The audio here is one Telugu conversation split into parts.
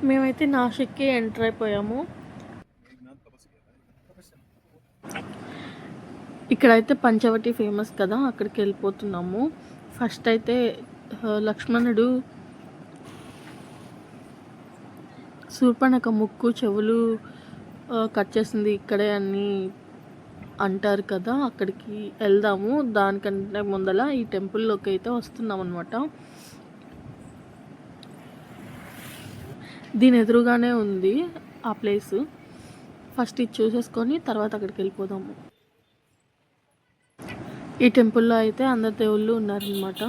మేమైతే నాసిక్కి ఎంటర్ అయిపోయాము. ఇక్కడైతే పంచవటి ఫేమస్ కదా, అక్కడికి వెళ్ళిపోతున్నాము. ఫస్ట్ అయితే లక్ష్మణుడు శూర్పణఖ ముక్కు చెవులు కట్ చేసింది ఇక్కడే అని అంటారు కదా, అక్కడికి వెళ్దాము. దానికంటే ముందల ఈ టెంపుల్లోకి అయితే వస్తున్నాం అనమాట. దీని ఎదురుగానే ఉంది ఆ ప్లేస్. ఫస్ట్ ఇది చూసేసుకొని తర్వాత అక్కడికి వెళ్ళిపోదాము. ఈ టెంపుల్లో అయితే అందరు దేవుళ్ళు ఉన్నారనమాట.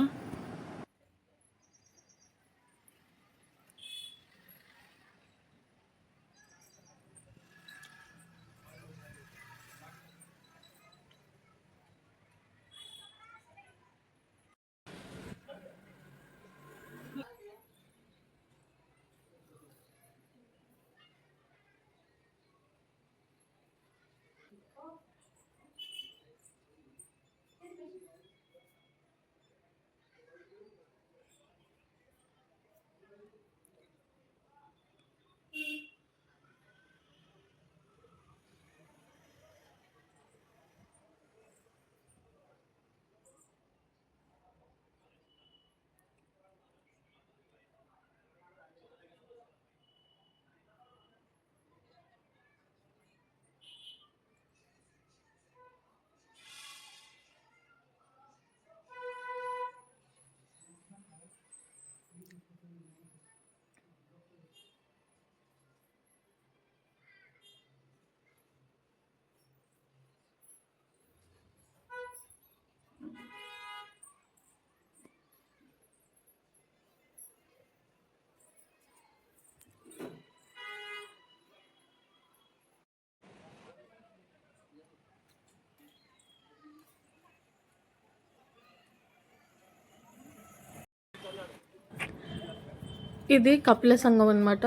ఇది కపిల సంఘం అనమాట.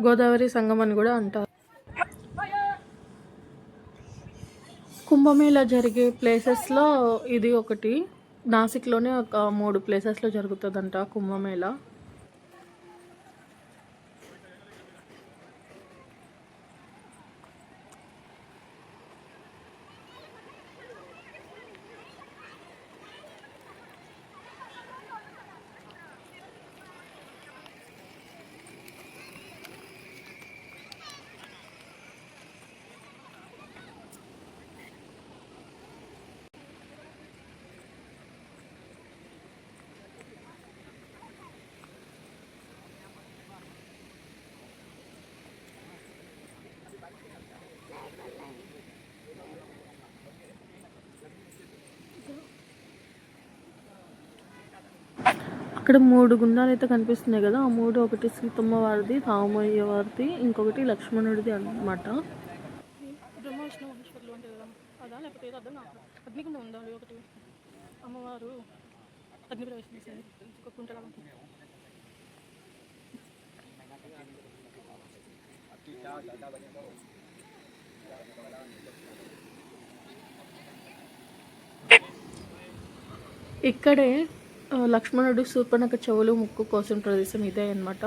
గోదావరి సంఘం అని కూడా అంటారు. కుంభమేళా జరిగే ప్లేసెస్లో ఇది ఒకటి. నాసిక్లోనే ఒక 3 ప్లేసెస్లో జరుగుతుందంట కుంభమేళా. అక్కడ 3 గుండాలు అయితే కనిపిస్తున్నాయి కదా, ఆ 3 ఒకటి సీతమ్మ వారిది, రామయ్య వారిది, ఇంకొకటి లక్ష్మణుడిది అన్నమాట. బ్రహ్మ విష్ణు మహేశ్వరులు అంటే అదా, లేకపోతే ఏదో అర్థం కాదు. అగ్నిగుండం ఉండాలి ఒకటి, అమ్మవారు అగ్ని ప్రవేశం చేసేది ఒక కుంటలా. ఇక్కడే లక్ష్మణుడు శూర్పణఖ చెవులు ముక్కు కోసం ప్రదేశం ఇదే అన్నమాట.